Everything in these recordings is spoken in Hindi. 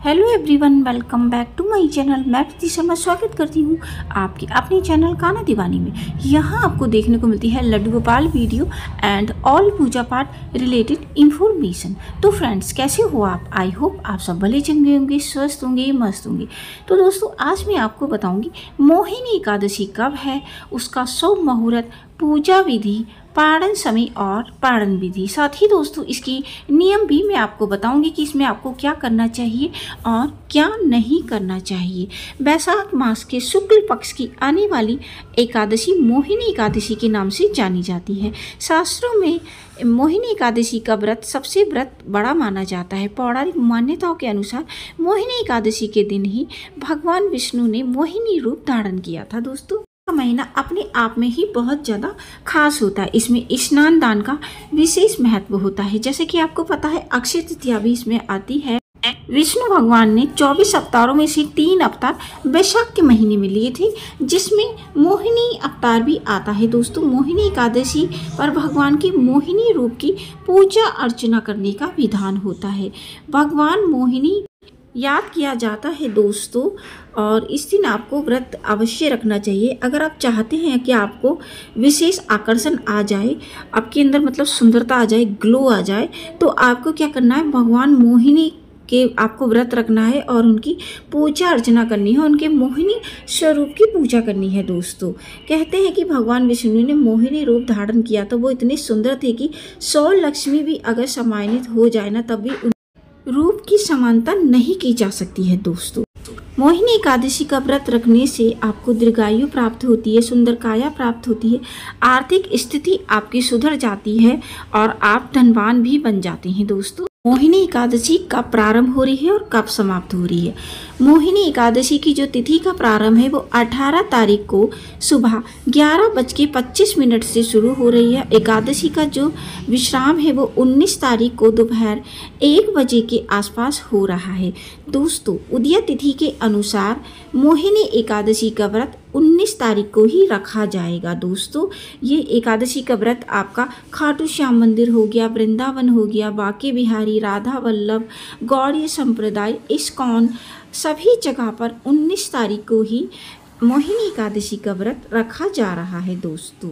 Hello everyone, welcome back to my channel. मैं प्रीति शर्मा स्वागत करती हूँ आपके अपने चैनल कान्हा दीवानी में। यहाँ आपको देखने को मिलती है Laddu Gopal video and all पूजा पाठ रिलेटेड इंफॉर्मेशन। तो फ्रेंड्स, कैसे हो आप? आई होप आप सब भले चंगे होंगे, स्वस्थ होंगे, मस्त होंगे। तो दोस्तों, आज मैं आपको बताऊँगी मोहिनी एकादशी कब है, उसका शुभ मुहूर्त, पूजा विधि, पारण समय और पारण विधि। साथ ही दोस्तों, इसकी नियम भी मैं आपको बताऊंगी कि इसमें आपको क्या करना चाहिए और क्या नहीं करना चाहिए। वैशाख मास के शुक्ल पक्ष की आने वाली एकादशी मोहिनी एकादशी के नाम से जानी जाती है। शास्त्रों में मोहिनी एकादशी का व्रत सबसे व्रत बड़ा माना जाता है। पौराणिक मान्यताओं के अनुसार मोहिनी एकादशी के दिन ही भगवान विष्णु ने मोहिनी रूप धारण किया था। दोस्तों, महीना अपने आप में ही बहुत ज़्यादा खास होता है। इसमें स्नान दान का विशेष महत्व होता है। जैसे कि आपको पता है, अक्षय तृतीया भी इसमें आती है। विष्णु भगवान ने 24 अवतारों में से 3 अवतार वैशाख के महीने में लिए थे, जिसमें मोहिनी अवतार भी आता है। दोस्तों, मोहिनी एकादशी पर भगवान के मोहिनी रूप की पूजा अर्चना करने का विधान होता है। भगवान मोहिनी याद किया जाता है दोस्तों, और इस दिन आपको व्रत अवश्य रखना चाहिए। अगर आप चाहते हैं कि आपको विशेष आकर्षण आ जाए, आपके अंदर मतलब सुंदरता आ जाए, ग्लो आ जाए, तो आपको क्या करना है, भगवान मोहिनी के आपको व्रत रखना है और उनकी पूजा अर्चना करनी है, उनके मोहिनी स्वरूप की पूजा करनी है। दोस्तों, कहते हैं कि भगवान विष्णु ने मोहिनी रूप धारण किया तो वो इतने सुंदर थे कि 100 लक्ष्मी भी अगर समान्वित हो जाए ना, तब भी रूप की समानता नहीं की जा सकती है। दोस्तों, मोहिनी एकादशी का व्रत रखने से आपको दीर्घायु प्राप्त होती है, सुंदर काया प्राप्त होती है, आर्थिक स्थिति आपकी सुधर जाती है और आप धनवान भी बन जाते हैं। दोस्तों, मोहिनी एकादशी कब प्रारंभ हो रही है और कब समाप्त हो रही है? मोहिनी एकादशी की जो तिथि का प्रारंभ है वो 18 तारीख को सुबह 11:25 से शुरू हो रही है। एकादशी का जो विश्राम है वो 19 तारीख को दोपहर 1 बजे के आसपास हो रहा है। दोस्तों, उदय तिथि के अनुसार मोहिनी एकादशी का व्रत 19 तारीख को ही रखा जाएगा। दोस्तों, ये एकादशी का व्रत आपका खाटू श्याम मंदिर हो गया, वृंदावन हो गया, बांके बिहारी, राधा वल्लभ, गौड़ीय संप्रदाय, इस्कॉन, सभी जगह पर 19 तारीख को ही मोहिनी एकादशी का व्रत रखा जा रहा है। दोस्तों,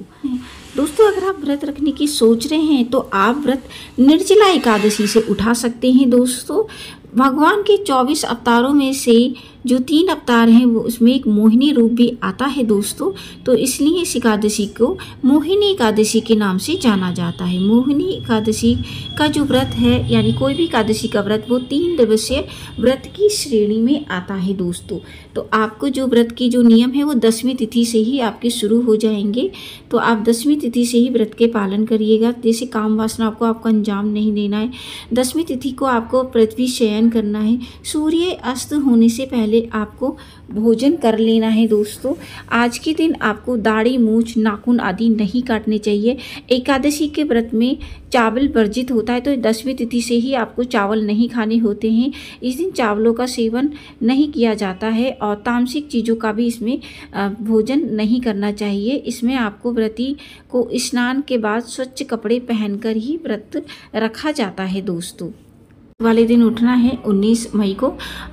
अगर आप व्रत रखने की सोच रहे हैं तो आप व्रत निर्जला एकादशी से उठा सकते हैं। दोस्तों, भगवान के 24 अवतारों में से जो 3 अवतार हैं वो उसमें एक मोहिनी रूप भी आता है। दोस्तों, तो इसलिए इस एकादशी को मोहिनी एकादशी के नाम से जाना जाता है। मोहिनी एकादशी का जो व्रत है, यानी कोई भी एकादशी का व्रत, वो 3 दिवसीय व्रत की श्रेणी में आता है। दोस्तों, तो आपको जो व्रत की जो नियम है वो 10वीं तिथि से ही आपके शुरू हो जाएंगे। तो आप 10वीं तिथि से ही व्रत के पालन करिएगा। जैसे काम वासना को आपको अंजाम नहीं देना है। 10वीं तिथि को आपको पृथ्वी शयन करना है। सूर्य अस्त होने से पहले आपको भोजन कर लेना है। दोस्तों, आज के दिन आपको दाढ़ी, मूछ, नाखून आदि नहीं काटने चाहिए। एकादशी के व्रत में चावल वर्जित होता है, तो 10वीं तिथि से ही आपको चावल नहीं खाने होते हैं। इस दिन चावलों का सेवन नहीं किया जाता है और तामसिक चीज़ों का भी इसमें भोजन नहीं करना चाहिए। इसमें आपको व्रती को स्नान के बाद स्वच्छ कपड़े पहनकर ही व्रत रखा जाता है। दोस्तों, वाले दिन उठना है 19 मई को,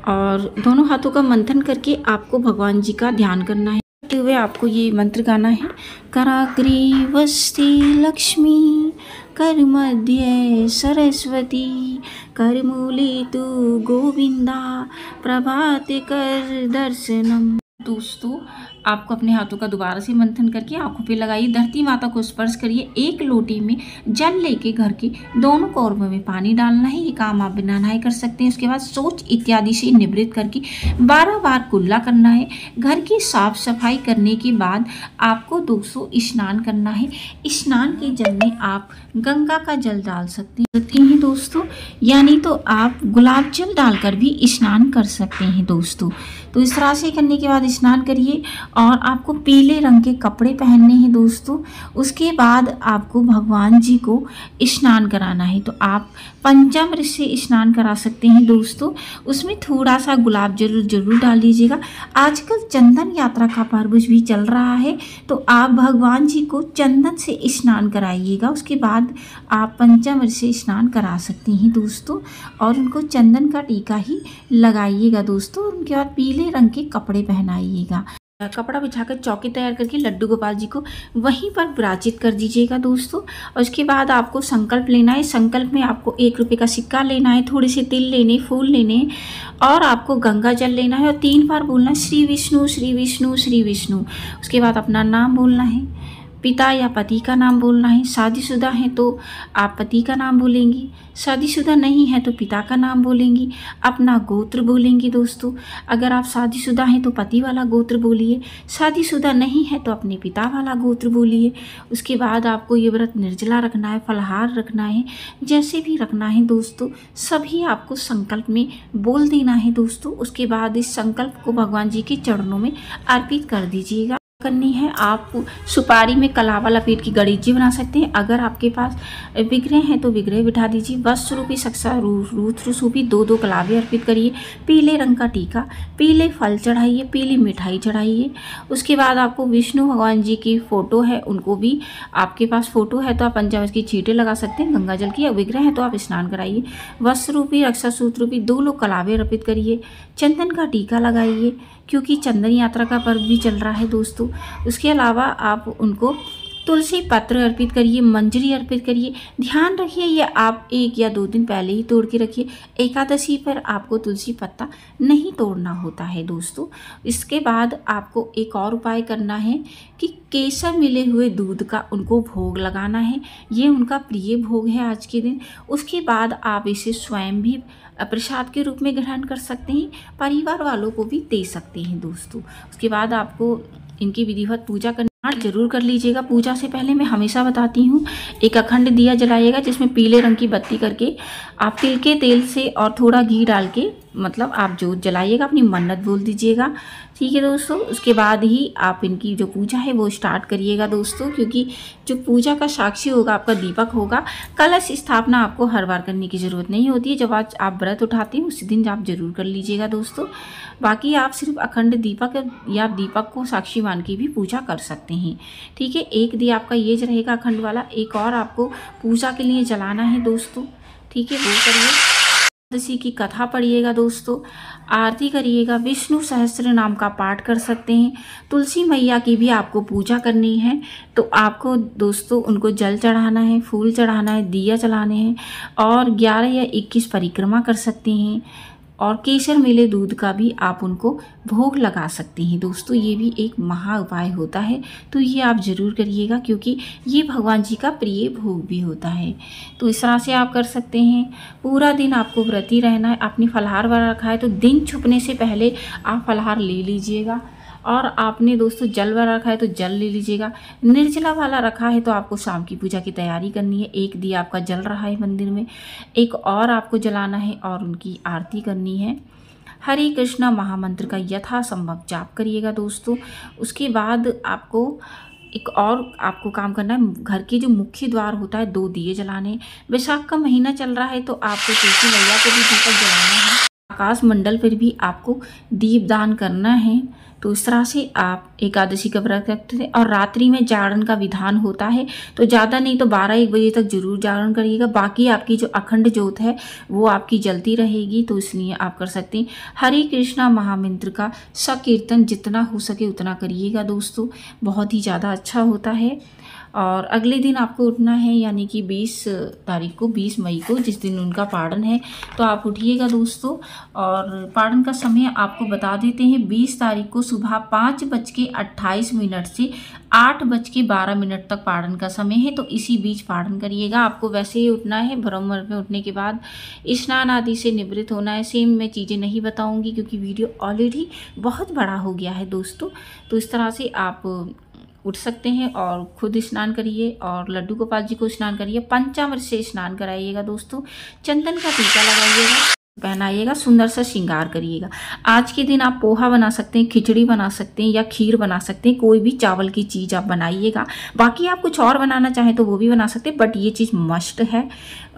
और दोनों हाथों का मंथन करके आपको भगवान जी का ध्यान करना है। करते हुए आपको ये मंत्र गाना है। कराग्रीवस्ते लक्ष्मी, कर मध्य सरस्वती, कर मूले तु गोविंदा, प्रभाते कर दर्शनम। दोस्तों, आपको अपने हाथों का दोबारा से मंथन करके आंखों पे लगाइए, धरती माता को स्पर्श करिए। एक लोटी में जल लेके घर के दोनों कोरबों में पानी डालना है। ये काम आप बिना नहाए कर सकते हैं। उसके बाद शौच इत्यादि से निवृत्त करके 12 बार कुल्ला करना है। घर की साफ सफाई करने के बाद आपको 200 स्नान करना है। स्नान के जल में आप गंगा का जल डाल सकते हैं दोस्तों, यानी तो आप गुलाब जल डालकर भी स्नान कर सकते हैं। दोस्तों, तो इस तरह से करने के बाद स्नान करिए और आपको पीले रंग के कपड़े पहनने हैं दोस्तों। उसके बाद आपको भगवान जी को स्नान कराना है, तो आप पंचामृत से स्नान करा सकते हैं दोस्तों। उसमें थोड़ा सा गुलाब जरूर डाल लीजिएगा। आजकल चंदन यात्रा का पर्व भी चल रहा है, तो आप भगवान जी को चंदन से स्नान कराइएगा। उसके बाद आप पंचामृत से स्नान करा सकते हैं दोस्तों, और उनको चंदन का टीका ही लगाइएगा दोस्तों। उनके बाद पीले रंग के कपड़े पहनाइएगा। कपड़ा बिछाकर चौकी तैयार करके लड्डू गोपाल जी को वहीं पर विराजित कर दीजिएगा दोस्तों। और उसके बाद आपको संकल्प लेना है। संकल्प में आपको 1 रुपये का सिक्का लेना है, थोड़े से तिल लेने, फूल लेने, और आपको गंगा जल लेना है और 3 बार बोलना है श्री विष्णु श्री विष्णु श्री विष्णु। उसके बाद अपना नाम बोलना है, पिता या पति का नाम बोलना है। शादीशुदा हैं तो आप पति का नाम बोलेंगी, शादीशुदा नहीं है तो पिता का नाम बोलेंगी। अपना गोत्र बोलेंगी दोस्तों। अगर आप शादीशुदा हैं तो पति वाला गोत्र बोलिए, शादीशुदा नहीं है तो अपने पिता वाला गोत्र बोलिए। उसके बाद आपको ये व्रत निर्जला रखना है, फलाहार रखना है, जैसे भी रखना है दोस्तों, सभी आपको संकल्प में बोल देना है दोस्तों। उसके बाद इस संकल्प को भगवान जी के चरणों में अर्पित कर दीजिएगा। करनी है, आप सुपारी में कलावा लपेट की गणेश जी बना सकते हैं। अगर आपके पास विग्रह हैं तो विग्रह बिठा दीजिए। वस्त्र रूपी सक्सा रुद्र रूपी 2 कलावे अर्पित करिए। पीले रंग का टीका, पीले फल चढ़ाइए, पीली मिठाई चढ़ाइए। उसके बाद आपको विष्णु भगवान जी की फ़ोटो है, उनको भी, आपके पास फ़ोटो है तो आप पंचामृत की छींटे लगा सकते हैं। गंगा जल की, विग्रह है तो आप स्नान कराइए। वस्त्र रूपी रक्षा सूत्र रूपी 2 कलावे अर्पित करिए। चंदन का टीका लगाइए, क्योंकि चंदन यात्रा का पर्व भी चल रहा है दोस्तों। उसके अलावा आप उनको तुलसी पत्र अर्पित करिए, मंजरी अर्पित करिए। ध्यान रखिए ये आप 1 या 2 दिन पहले ही तोड़ के रखिए। एकादशी पर आपको तुलसी पत्ता नहीं तोड़ना होता है दोस्तों। इसके बाद आपको एक और उपाय करना है कि केसर मिले हुए दूध का उनको भोग लगाना है। ये उनका प्रिय भोग है आज के दिन। उसके बाद आप इसे स्वयं भी प्रसाद के रूप में ग्रहण कर सकते हैं, परिवार वालों को भी दे सकते हैं दोस्तों। उसके बाद आपको इनकी विधिवत पूजा करना जरूर कर लीजिएगा। पूजा से पहले मैं हमेशा बताती हूँ, एक अखंड दिया जलाइएगा जिसमें पीले रंग की बत्ती करके आप तिल के तेल से और थोड़ा घी डाल के, मतलब आप जोत जलाइएगा, अपनी मन्नत बोल दीजिएगा। ठीक है दोस्तों। उसके बाद ही आप इनकी जो पूजा है वो स्टार्ट करिएगा दोस्तों, क्योंकि जो पूजा का साक्षी होगा आपका दीपक होगा। कलश स्थापना आपको हर बार करने की ज़रूरत नहीं होती है। जब आज आप व्रत उठाते हैं उसी दिन आप जरूर कर लीजिएगा दोस्तों। बाकी आप सिर्फ अखंड दीपक या दीपक को साक्षी मान के भी पूजा कर सकते हैं। ठीक है, एक दिया आपका ये रहेगा अखंड वाला, एक और आपको पूजा के लिए जलाना है दोस्तों। ठीक है, वो करिए। एकादशी की कथा पढ़िएगा दोस्तों, आरती करिएगा, विष्णु सहस्त्र नाम का पाठ कर सकते हैं। तुलसी मैया की भी आपको पूजा करनी है, तो आपको दोस्तों उनको जल चढ़ाना है, फूल चढ़ाना है, दिया जलाने हैं, और 11 या 21 परिक्रमा कर सकते हैं। और केसर मिले दूध का भी आप उनको भोग लगा सकते हैं दोस्तों। ये भी एक महा उपाय होता है, तो ये आप ज़रूर करिएगा, क्योंकि ये भगवान जी का प्रिय भोग भी होता है। तो इस तरह से आप कर सकते हैं। पूरा दिन आपको व्रती रहना है। आपने फलाहार वाला रखा है तो दिन छुपने से पहले आप फलाहार ले लीजिएगा, और आपने दोस्तों जल वाला रखा है तो जल ले लीजिएगा। निर्जला वाला रखा है तो आपको शाम की पूजा की तैयारी करनी है। एक दिया आपका जल रहा है मंदिर में, एक और आपको जलाना है और उनकी आरती करनी है। हरे कृष्णा महामंत्र का यथासंभव जाप करिएगा दोस्तों। उसके बाद आपको एक और आपको काम करना है, घर के जो मुख्य द्वार होता है 2 दिए जलाने। वैशाख का महीना चल रहा है तो आपको तुलसी मैया को भी दीपक जलाना है। आकाश मंडल पर भी आपको दीप दान करना है। तो इस तरह से आप एकादशी का व्रत रखते हैं। और रात्रि में जागरण का विधान होता है, तो ज़्यादा नहीं तो 12-1 बजे तक जरूर जागरण करिएगा। बाकी आपकी जो अखंड ज्योत है वो आपकी जलती रहेगी, तो इसलिए आप कर सकते हैं। हरे कृष्णा महामंत्र का संकीर्तन जितना हो सके उतना करिएगा दोस्तों, बहुत ही ज़्यादा अच्छा होता है। और अगले दिन आपको उठना है, यानी कि 20 तारीख को, 20 मई को, जिस दिन उनका पारण है, तो आप उठिएगा दोस्तों। और पारण का समय आपको बता देते हैं। 20 तारीख को सुबह 5:28 से 8:12 तक पारण का समय है, तो इसी बीच पारण करिएगा। आपको वैसे ही उठना है। ब्रह्म मुहूर्त में उठने के बाद स्नान आदि से निवृत्त होना है। सेम मैं चीज़ें नहीं बताऊँगी क्योंकि वीडियो ऑलरेडी बहुत बड़ा हो गया है दोस्तों। तो इस तरह से आप उठ सकते हैं और खुद स्नान करिए और लड्डू गोपाल जी को स्नान करिए। पंचामृत से स्नान कराइएगा दोस्तों। चंदन का टीका लगाइएगा। पहनाइएगा, सुंदर सा श्रृंगार करिएगा। आज के दिन आप पोहा बना सकते हैं, खिचड़ी बना सकते हैं या खीर बना सकते हैं, कोई भी चावल की चीज़ आप बनाइएगा। बाकी आप कुछ और बनाना चाहें तो वो भी बना सकते हैं, बट ये चीज़ मस्ट है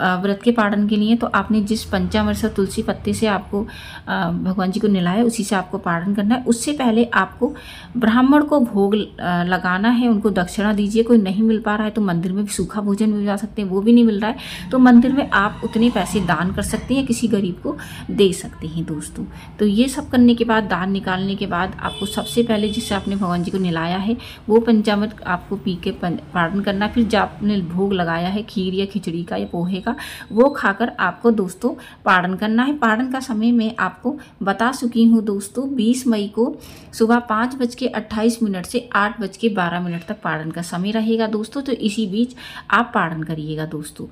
व्रत के पारण के लिए। तो आपने जिस पंचामृत से तुलसी पत्ते से आपको भगवान जी को नहलाया, उसी से आपको पारण करना है। उससे पहले आपको ब्राह्मण को भोग लगाना है, उनको दक्षिणा दीजिए। कोई नहीं मिल पा रहा है तो मंदिर में सूखा भोजन मिल जा सकते हैं, वो भी नहीं मिल रहा है तो मंदिर में आप उतने पैसे दान कर सकते हैं या किसी गरीब को दे सकते हैं दोस्तों। तो ये सब करने के बाद, दान निकालने के बाद, आपको सबसे पहले जिससे आपने भगवान जी को नहलाया है वो पंचामृत आपको पी के पारण करना। फिर जब आपने भोग लगाया है खीर या खिचड़ी का या पोहे का, वो खाकर आपको दोस्तों पारण करना है। पारण का समय मैं आपको बता चुकी हूँ दोस्तों, 20 मई को सुबह 5:28 से 8:12 तक पारण का समय रहेगा दोस्तों। तो इसी बीच आप पारण करिएगा दोस्तों।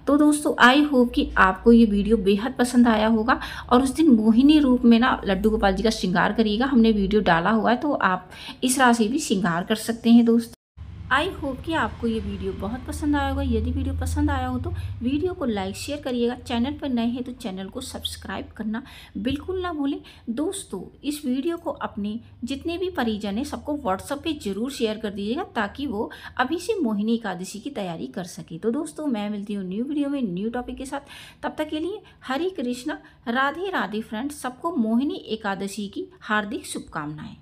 तो दोस्तों आई होप कि आपको ये वीडियो बेहद पसंद आया होगा। और उस दिन मोहिनी रूप में ना लड्डू गोपाल जी का श्रृंगार करिएगा। हमने वीडियो डाला हुआ है तो आप इस राशि भी श्रृंगार कर सकते हैं दोस्तों। आई होप कि आपको ये वीडियो बहुत पसंद आया होगा। यदि वीडियो पसंद आया हो तो वीडियो को लाइक शेयर करिएगा। चैनल पर नए हैं तो चैनल को सब्सक्राइब करना बिल्कुल ना भूलें दोस्तों। इस वीडियो को अपने जितने भी परिजन हैं सबको व्हाट्सएप पे ज़रूर शेयर कर दीजिएगा ताकि वो अभी से मोहिनी एकादशी की तैयारी कर सके। तो दोस्तों मैं मिलती हूँ न्यू वीडियो में न्यू टॉपिक के साथ। तब तक के लिए हरे कृष्णा, राधे राधे फ्रेंड्स। सबको मोहिनी एकादशी की हार्दिक शुभकामनाएं।